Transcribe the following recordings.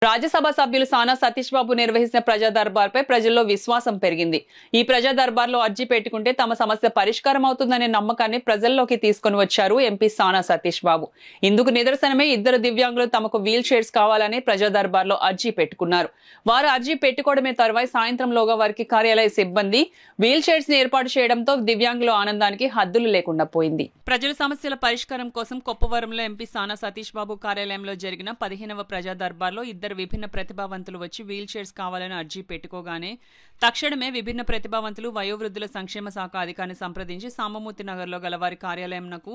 రాజ్యసభ సభ్యులు సానా సతీష్ బాబు నిర్వహించిన ప్రజా దర్బార్పై ప్రజల్లో విశ్వాసం పెరిగింది. ఈ ప్రజా దర్బార్లో అర్జీ పెట్టుకుంటే తమ సమస్య పరిష్కారం అవుతుందనే నమ్మకాన్ని ప్రజల్లోకి తీసుకొని వచ్చారు ఎంపీ సానా సతీష్ బాబు. ఇందుకు నిదర్శనమే ఇద్దరు దివ్యాంగులు తమకు వీల్ చైర్స్ కావాలని ప్రజా దర్బార్లో అర్జీ పెట్టుకున్నారు. వారు అర్జీ పెట్టుకోవడమే తరువాయి సాయంత్రంలోగా వారికి కార్యాలయ సిబ్బంది వీల్ చైర్స్ ని ఏర్పాటు చేయడంతో దివ్యాంగుల ఆనందానికి హద్దులు లేకుండా పోయింది. ప్రజల సమస్యల పరిష్కారం కోసం కొప్పవరంలో ఎంపీ సానా సతీష్ బాబు కార్యాలయంలో జరిగిన 15వ ప్రజా దర్బార్లో విభిన్న ప్రతిభావంతులు వచ్చి వీల్ చైర్స్ కావాలని అర్జీ పెట్టుకోగానే తక్షణమే విభిన్న ప్రతిభావంతులు వయోవృద్ధుల సంక్షేమ శాఖ అధికారిని సంప్రదించి సాంబమూర్తి నగర్లో గల వారి కార్యాలయంకు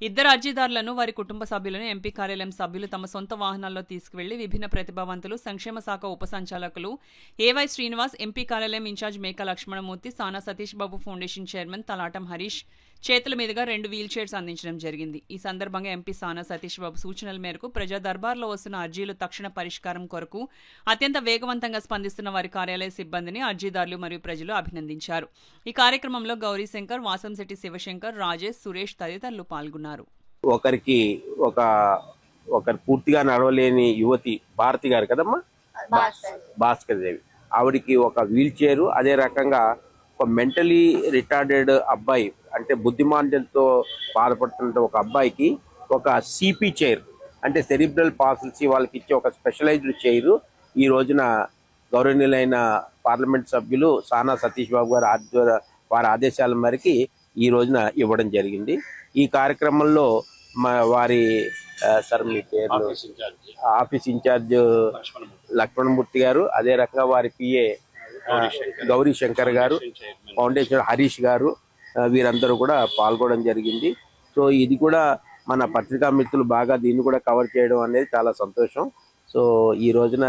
ఇద్దరు అర్జీదారులను వారి కుటుంబ సభ్యులను ఎంపీ కార్యాలయం సభ్యులు తమ సొంత వాహనాల్లో తీసుకువెళ్లి విభిన్న ప్రతిభావంతులు సంక్షేమ శాఖ ఉప సంచాలకులు ఏవై శ్రీనివాస్, ఎంపీ కార్యాలయం ఇన్ఛార్జ్ మేకా లక్ష్మణమూర్తి, సానా సతీష్ బాబు ఫౌండేషన్ చైర్మన్ తలాటం హరీష్ చేతుల మీదుగా 2 వీల్ చైర్స్ అందించడం జరిగింది. ఈ సందర్భంగా ఎంపీ సానా సతీష్ బాబు సూచనల మేరకు ప్రజా దర్బార్లో వస్తున్న అర్జీలు తక్షణ పరిష్కారం కొరకు అత్యంత వేగవంతంగా స్పందిస్తున్న వారి కార్యాలయ సిబ్బందిని అర్జీదారులు మరియు ప్రజలు అభినందించారు. ఈ కార్యక్రమంలో గౌరీశంకర్, వాసంశెట్టి శివశంకర్, రాజేష్, సురేష్ తదితరులు పాల్గొన్నారు. ఒకరు పూర్తిగా నడవలేని యువతి భారతి గారు కదమ్మా, భాస్కర్ దేవి, ఆవిడికి ఒక వీల్ చైరు, అదే రకంగా ఒక మెంటలీ రిటార్డెడ్ అబ్బాయి అంటే బుద్ధిమాంద్యంతో బాధపడుతున్న ఒక అబ్బాయికి ఒక సిపి చైర్ అంటే సెరిబ్రల్ పాల్సీ వాళ్ళకి ఇచ్చే ఒక స్పెషలైజ్డ్ చైరు ఈ రోజున గౌరవనీయులైన పార్లమెంట్ సభ్యులు సానా సతీష్ బాబు గారు వారి ఆదేశాల మేరకు ఈ రోజున ఇవ్వడం జరిగింది. ఈ కార్యక్రమంలో వారి సార్ మీ పేరు ఆఫీస్ ఇన్ఛార్జ్ లక్ష్మణమూర్తి గారు, అదే రకంగా వారి పిఏ గౌరీశంకర్ గారు, ఫౌండేషన్ హరీష్ గారు, వీరందరూ కూడా పాల్గొనడం జరిగింది. సో ఇది కూడా మన పత్రికా మిత్రులు బాగా దీన్ని కూడా కవర్ చేయడం అనేది చాలా సంతోషం. సో ఈ రోజున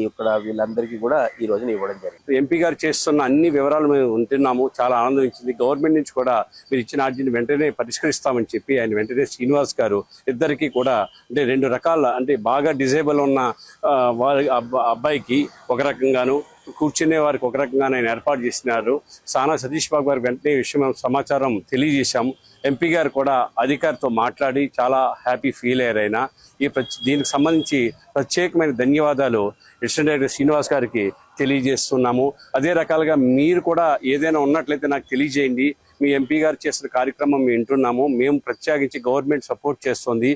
ఇక్కడ వీళ్ళందరికీ కూడా ఈ రోజున ఇవ్వడం జరిగింది. ఎంపీ గారు చేస్తున్న అన్ని వివరాలు మేము ఉంటున్నాము, చాలా ఆనందం ఇచ్చింది. గవర్నమెంట్ నుంచి కూడా మీరు ఇచ్చిన అర్జీని వెంటనే పరిష్కరిస్తామని చెప్పి ఆయన వెంటనే శ్రీనివాస్ గారు ఇద్దరికి కూడా అంటే 2 రకాల అంటే బాగా డిజేబుల్ ఉన్న వారి అబ్బాయికి ఒక రకంగాను, కూర్చునే వారికి ఒక రకంగా ఆయన ఏర్పాటు చేసినారు. సానా సతీష్ బాబు గారు వెంటనే విషయం సమాచారం తెలియజేశాము. ఎంపీ గారు కూడా అధికారితో మాట్లాడి చాలా హ్యాపీ ఫీల్ అయ్యారు. ఆయన దీనికి సంబంధించి ప్రత్యేకమైన ధన్యవాదాలు అసిస్టెంట్ డైరెక్టర్ శ్రీనివాస్ గారికి తెలియజేస్తున్నాము. అదే రకాలుగా మీరు కూడా ఏదైనా ఉన్నట్లయితే నాకు తెలియజేయండి. మీ ఎంపీ గారు చేసిన కార్యక్రమం మేము వింటున్నాము. మేము ప్రత్యేకించి గవర్నమెంట్ సపోర్ట్ చేస్తుంది.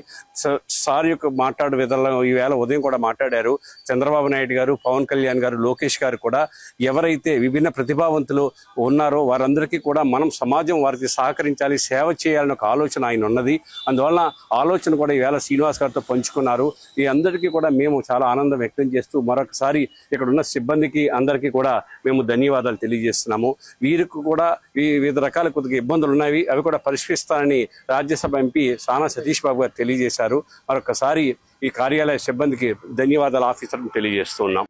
సార్ యొక్క మాట్లాడే విధానంలో ఈవేళ ఉదయం కూడా మాట్లాడారు. చంద్రబాబు నాయుడు గారు, పవన్ కళ్యాణ్ గారు, లోకేష్ గారు కూడా ఎవరైతే విభిన్న ప్రతిభావంతులు ఉన్నారో వారందరికీ కూడా మనం సమాజం వారికి సహకరించాలి, సేవ చేయాలని ఒక ఆలోచన ఆయన ఉన్నది. అందువలన ఆలోచన కూడా ఈవేళ శ్రీనివాస్ గారితో పంచుకున్నారు. ఈ అందరికీ కూడా మేము చాలా ఆనందం వ్యక్తం చేస్తూ మరొకసారి ఇక్కడ ఉన్న సిబ్బందికి అందరికీ కూడా మేము ధన్యవాదాలు తెలియజేస్తున్నాము. వీరికి కూడా వివిధ రకాల కొద్దిగా ఇబ్బందులు ఉన్నాయి, అవి కూడా పరిష్కరిస్తానని రాజ్యసభ ఎంపీ సానా సతీష్ బాబు గారు తెలియజేశారు. మరొకసారి ఈ కార్యాలయ సిబ్బందికి ధన్యవాదాలు ఆఫీసర్ని తెలియజేస్తున్నాం.